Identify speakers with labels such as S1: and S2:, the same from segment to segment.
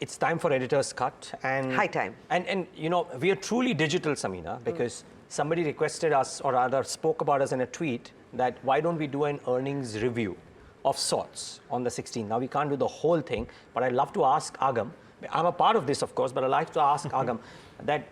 S1: It's time for editor's cut, and
S2: high time.
S1: And you know, we are truly digital, Samina, because somebody requested us, or rather spoke about us in a tweet, that why don't we do an earnings review of sorts on the 16th. Now we can't do the whole thing, but I'd love to ask Agam. I'm a part of this, of course, but I'd like to ask Agam that.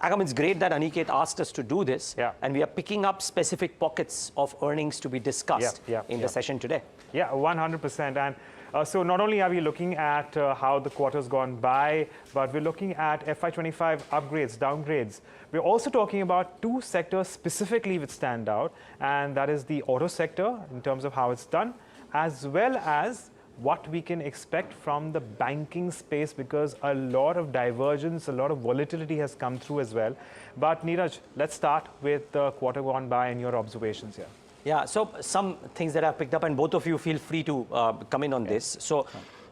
S1: Agam, it's great that Aniket asked us to do this, and we are picking up specific pockets of earnings to be discussed in the session today.
S3: Yeah, 100%. And so not only are we looking at how the quarter's gone by, but we're looking at FY25 upgrades, downgrades. We're also talking about two sectors specifically which stand out, and that is the auto sector in terms of how it's done, as well as what we can expect from the banking space, because a lot of divergence, a lot of volatility has come through as well. But Niraj, let's start with the quarter gone by and your observations here.
S1: Yeah, so some things that I've picked up, and both of you feel free to come in on this. So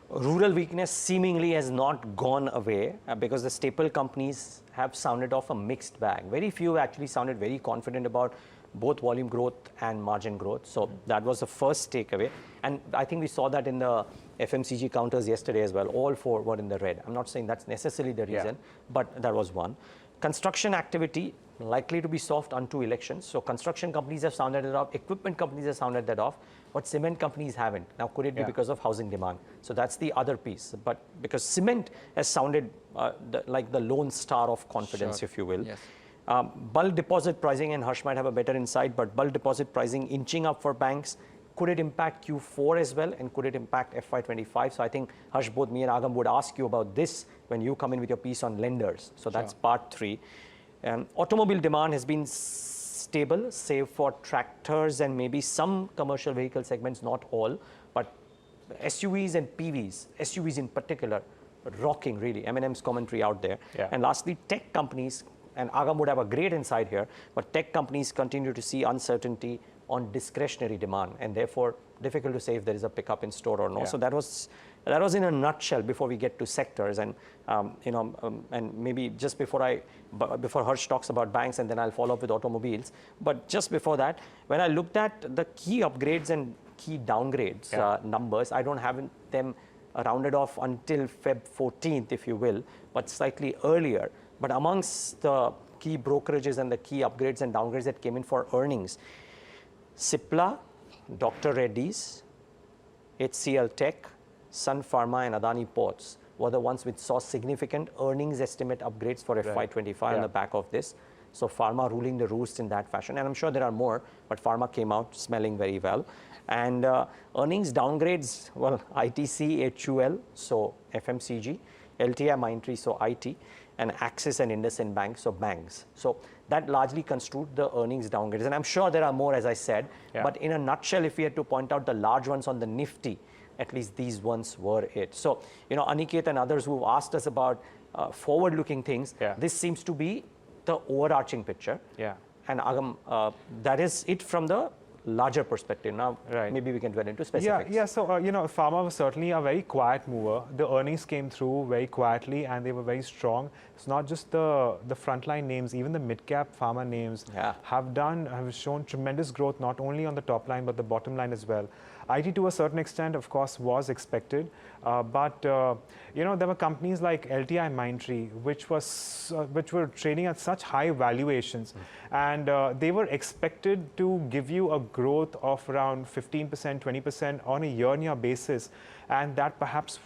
S1: rural weakness seemingly has not gone away because the staple companies have sounded off a mixed bag. Very few actually sounded very confident about both volume growth and margin growth. So that was the first takeaway. And I think we saw that in the FMCG counters yesterday as well. All four were in the red. I'm not saying that's necessarily the reason, but that was one. Construction activity likely to be soft unto elections. So construction companies have sounded it off, equipment companies have sounded that off, but cement companies haven't. Now, could it be because of housing demand? So that's the other piece. But because cement has sounded like the lone star of confidence, if you will. Yes. Bulk deposit pricing, and Hersh might have a better insight, but bulk deposit pricing inching up for banks. Could it impact Q4 as well, and could it impact FY25? So I think, Hersh, both me and Agam would ask you about this when you come in with your piece on lenders. So that's part 3. Automobile demand has been stable, save for tractors and maybe some commercial vehicle segments, not all, but SUVs and PVs, SUVs in particular, rocking really, M&M's commentary out there. And lastly, tech companies, and Agam would have a great insight here, but tech companies continue to see uncertainty on discretionary demand, and therefore difficult to say if there is a pickup in store or no. So that was in a nutshell before we get to sectors, and and maybe just before Hersh talks about banks, and then I'll follow up with automobiles. But just before that, when I looked at the key upgrades and key downgrades numbers, I don't have them rounded off until Feb 14th, if you will, but slightly earlier. But amongst the key brokerages and the key upgrades and downgrades that came in for earnings, Cipla, Dr. Reddy's, HCL Tech, Sun Pharma and Adani Ports were the ones which saw significant earnings estimate upgrades for FY25 on the back of this. So pharma ruling the roost in that fashion. And I'm sure there are more, but pharma came out smelling very well. And earnings downgrades, well, ITC, HUL, so FMCG, LTI Mindtree, so IT, and Axis and IndusInd Bank, so banks. So that largely construed the earnings downgrades. And I'm sure there are more, as I said, but in a nutshell, if we had to point out the large ones on the Nifty, at least these ones were it. So, Aniket and others who've asked us about forward-looking things, this seems to be the overarching picture. And Agam, that is it from the larger perspective. Now, maybe we can dwell into specifics.
S3: So, pharma was certainly a very quiet mover. The earnings came through very quietly, and they were very strong. It's not just the frontline names, even the mid-cap pharma names have shown tremendous growth, not only on the top line, but the bottom line as well. IT, to a certain extent, of course, was expected. But there were companies like LTI Mindtree, which were trading at such high valuations. And they were expected to give you a growth of around 15%, 20% on a year-on-year basis. And that perhaps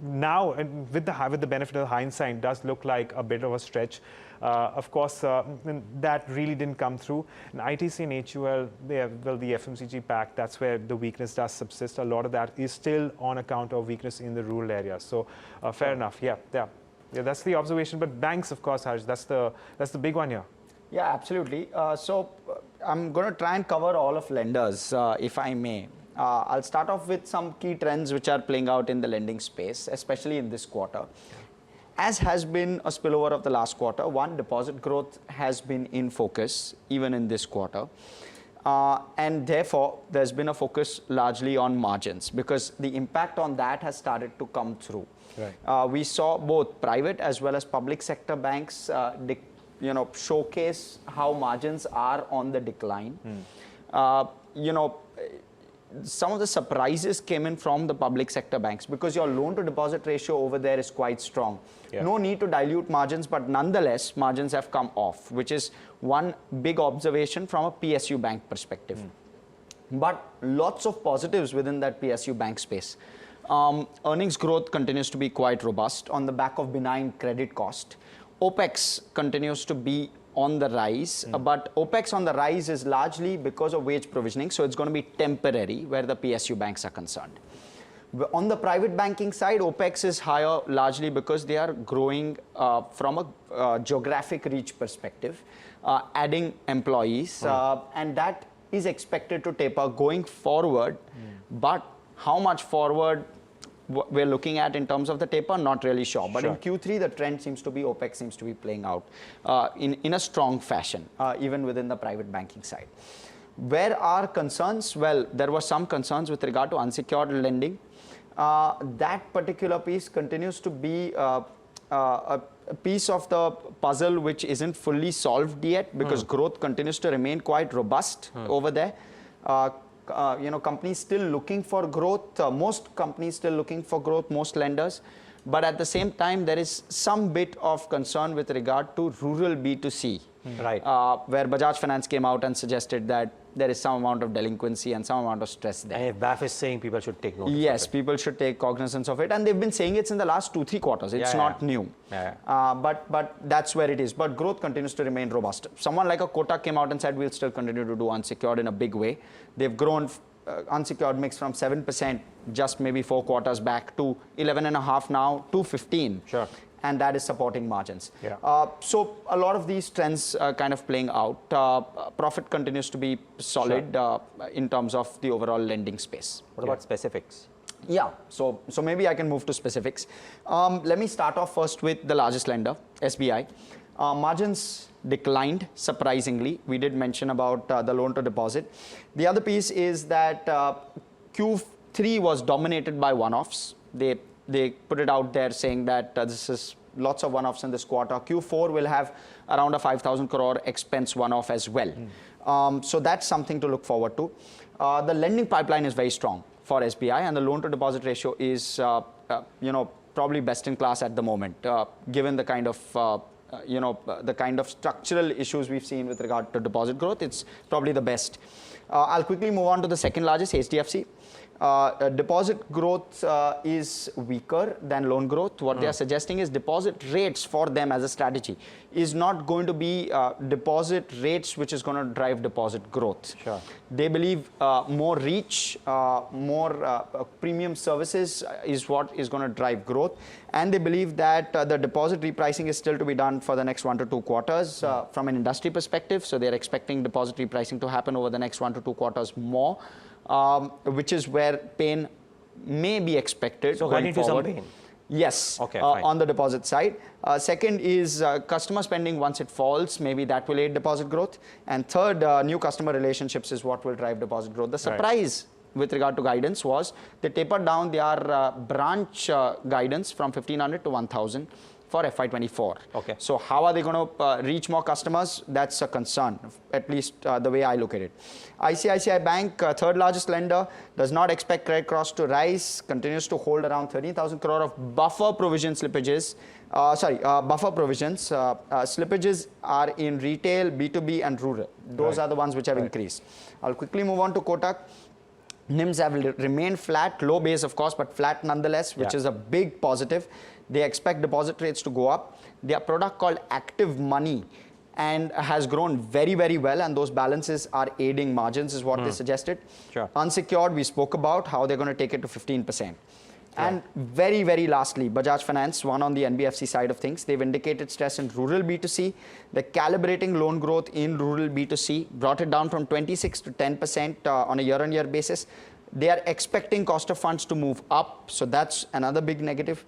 S3: now, with the benefit of hindsight, does look like a bit of a stretch. Of course, that really didn't come through. And ITC and HUL, the FMCG pack, that's where the weakness does subsist. A lot of that is still on account of weakness in the rural areas. So fair enough. That's the observation. But banks, of course, Harsh, that's the big one here.
S4: Yeah, absolutely. So I'm going to try and cover all of lenders, if I may. I'll start off with some key trends which are playing out in the lending space, especially in this quarter. As has been a spillover of the last quarter, deposit growth has been in focus even in this quarter. And therefore, there's been a focus largely on margins because the impact on that has started to come through. We saw both private as well as public sector banks showcase how margins are on the decline. some of the surprises came in from the public sector banks because your loan to deposit ratio over there is quite strong. No need to dilute margins, but nonetheless, margins have come off, which is one big observation from a PSU bank perspective. But lots of positives within that PSU bank space. Earnings growth continues to be quite robust on the back of benign credit cost. OPEX continues to be on the rise, but OPEX on the rise is largely because of wage provisioning, so it's going to be temporary where the PSU banks are concerned. On the private banking side, OPEX is higher largely because they are growing from a geographic reach perspective, adding employees, and that is expected to taper going forward. But how much forward we're looking at in terms of the taper, not really sure. But in Q3, the trend seems to be, OPEX seems to be playing out in a strong fashion, even within the private banking side. Where are concerns? Well, there were some concerns with regard to unsecured lending. That particular piece continues to be a piece of the puzzle which isn't fully solved yet because growth continues to remain quite robust over there. Companies still looking for growth, most companies still looking for growth, most lenders. But at the same time, there is some bit of concern with regard to rural B2C, where Bajaj Finance came out and suggested that there is some amount of delinquency and some amount of stress there.
S1: And if BAF is saying people should take notice
S4: Yes, people should take cognizance of it. And they've been saying it in the last 2-3 quarters. It's not new. But that's where it is. But growth continues to remain robust. Someone like a Kotak came out and said, we'll still continue to do unsecured in a big way. They've grown unsecured mix from 7% just maybe 4 quarters back to 11.5 now to 15. And that is supporting margins. So a lot of these trends kind of playing out. Profit continues to be solid in terms of the overall lending space.
S1: What about specifics?
S4: Yeah, so maybe I can move to specifics. Let me start off first with the largest lender, SBI. Margins declined surprisingly. We did mention about the loan to deposit. The other piece is that Q3 was dominated by one-offs. They put it out there saying that this is lots of one-offs in this quarter. Q4 will have around a 5,000 crore expense one-off as well. So that's something to look forward to. The lending pipeline is very strong for SBI, and the loan to deposit ratio is probably best in class at the moment, given the kind of the kind of structural issues we've seen with regard to deposit growth. It's probably the best. I'll quickly move on to the second largest, HDFC. Deposit growth is weaker than loan growth. What they are suggesting is deposit rates for them as a strategy is not going to be deposit rates which is going to drive deposit growth. They believe more reach, more premium services is what is going to drive growth. And they believe that the deposit repricing is still to be done for the next 1 to 2 quarters from an industry perspective. So they're expecting deposit repricing to happen over the next 1 to 2 quarters more. Which is where pain may be expected.
S1: So going forward. Some pain.
S4: Yes, on the deposit side. Second is customer spending. Once it falls, maybe that will aid deposit growth. And third, new customer relationships is what will drive deposit growth. The surprise with regard to guidance was they tapered down their branch guidance from 1,500 to 1,000 for FY24. So how are they going to reach more customers? That's a concern, at least the way I look at it. ICICI Bank, third largest lender, does not expect credit cost to rise, continues to hold around 13,000 crore of buffer provision slippages. Buffer provisions. Slippages are in retail, B2B and rural. Those are the ones which have increased. I'll quickly move on to Kotak. NIMs have remained flat, low base of course, but flat nonetheless, which is a big positive. They expect deposit rates to go up. Their product called Active Money and has grown very, very well, and those balances are aiding margins is what they suggested. Unsecured, we spoke about how they're going to take it to 15%. And very, very lastly, Bajaj Finance, one on the NBFC side of things, they've indicated stress in rural B2C. They're calibrating loan growth in rural B2C, brought it down from 26 to 10% on a year-on-year basis. They are expecting cost of funds to move up, so that's another big negative.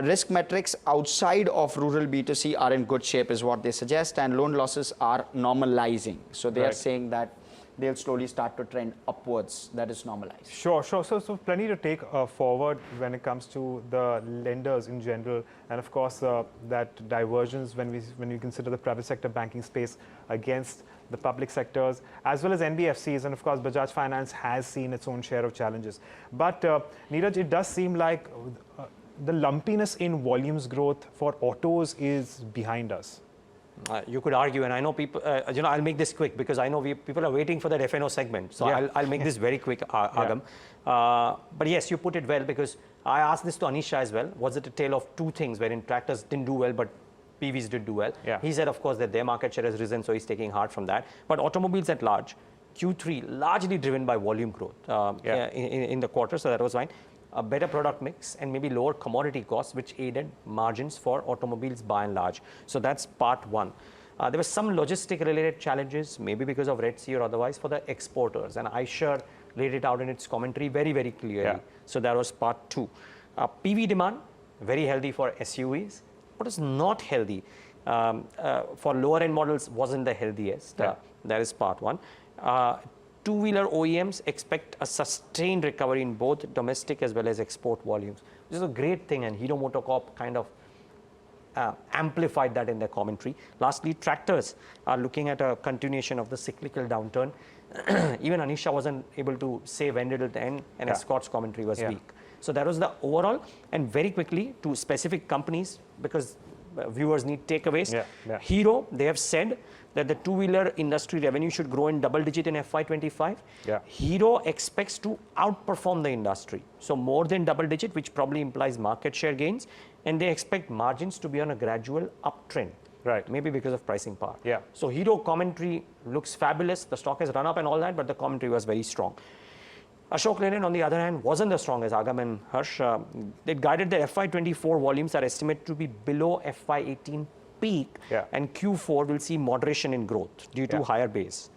S4: Risk metrics outside of rural B2C are in good shape is what they suggest, and loan losses are normalizing. So they are saying that they'll slowly start to trend upwards. That is normalized.
S3: Sure. So plenty to take forward when it comes to the lenders in general, and of course that divergence when we consider the private sector banking space against the public sectors, as well as NBFCs, and of course Bajaj Finance has seen its own share of challenges. But Niraj, it does seem like the lumpiness in volumes growth for autos is behind us.
S1: You could argue, and I know people, I'll make this quick because I know people are waiting for that FNO segment. So I'll make this very quick, Agam. But yes, you put it well, because I asked this to Anish as well. Was it a tale of two things wherein tractors didn't do well, but PVs did do well? He said, of course, that their market share has risen, so he's taking heart from that. But automobiles at large, Q3 largely driven by volume growth in the quarter, so that was fine. A better product mix and maybe lower commodity costs, which aided margins for automobiles by and large. So that's part one. There were some logistic-related challenges, maybe because of Red Sea or otherwise, for the exporters. And Eicher laid it out in its commentary very, very clearly. So that was part two. PV demand, very healthy for SUVs. What is not healthy for lower-end models wasn't the healthiest. That is part one. Two-wheeler OEMs expect a sustained recovery in both domestic as well as export volumes, which is a great thing, and Hero MotoCorp kind of amplified that in their commentary. Lastly, tractors are looking at a continuation of the cyclical downturn. Even Anisha wasn't able to say when did it end, and Escort's commentary was weak. So that was the overall. And very quickly to specific companies, because viewers need takeaways. Hero, they have said that the two-wheeler industry revenue should grow in double-digit in FY25. Hero expects to outperform the industry, so more than double-digit, which probably implies market share gains, and they expect margins to be on a gradual uptrend. Maybe because of pricing power. So Hero commentary looks fabulous. The stock has run up and all that, but the commentary was very strong. Ashok Leyland, on the other hand, wasn't as strong as Agam and Hersh. They guided that FY24 volumes are estimated to be below FY18 peak, and Q4 will see moderation in growth due to higher base.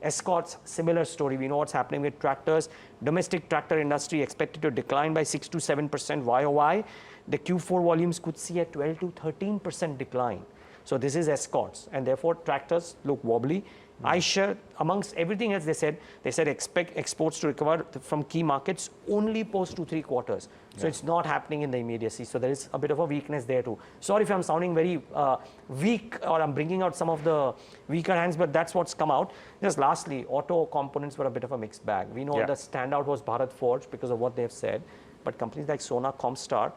S1: Escorts, similar story. We know what's happening with tractors. Domestic tractor industry expected to decline by 6 to 7% YOY. The Q4 volumes could see a 12 to 13% decline. So this is Escorts, and therefore tractors look wobbly. Eicher, amongst everything else they said expect exports to recover from key markets only post 2-3 quarters. So it's not happening in the immediacy. So there is a bit of a weakness there too. Sorry if I'm sounding very weak, or I'm bringing out some of the weaker hands, but that's what's come out. Just lastly, auto components were a bit of a mixed bag. We know the standout was Bharat Forge because of what they've said, but companies like Sona Comstar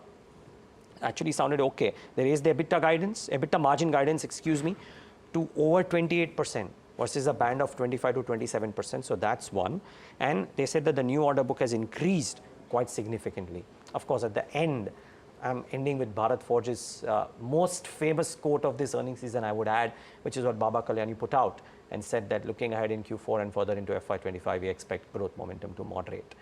S1: actually sounded okay. They raised their EBITDA margin guidance, to over 28%. Versus a band of 25 to 27%, so that's one. And they said that the new order book has increased quite significantly. Of course, at the end, I'm ending with Bharat Forge's most famous quote of this earnings season, I would add, which is what Baba Kalyani put out and said that looking ahead in Q4 and further into FY25, we expect growth momentum to moderate.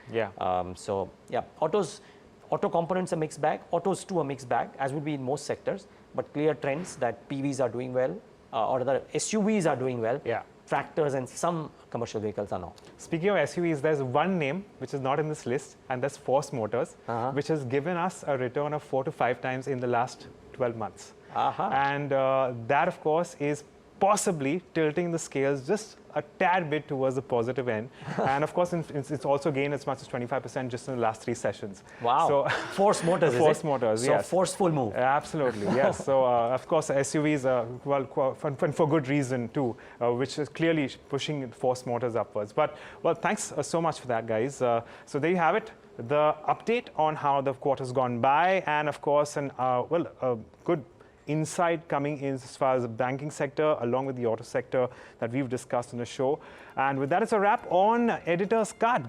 S1: Auto components a mixed bag. Autos too a mixed bag, as would be in most sectors, but clear trends that PVs are doing well, or the SUVs are doing well. Tractors and some commercial vehicles are not.
S3: Speaking of SUVs, there's one name which is not in this list, and that's Force Motors, which has given us a return of 4 to 5 times in the last 12 months. And that, of course, is possibly tilting the scales just a tad bit towards the positive end. And of course, it's also gained as much as 25% just in the last 3 sessions.
S1: Wow. So Force Motors,
S3: Force Motors,
S1: yes. So forceful move.
S3: Absolutely, yes. So of course, SUVs, for good reason too, which is clearly pushing Force Motors upwards. But, well, thanks so much for that, guys. So there you have it. The update on how the quarter's gone by, and of course, a good insight coming in as far as the banking sector along with the auto sector that we've discussed in the show. And with that, it's a wrap on Editor's Cut.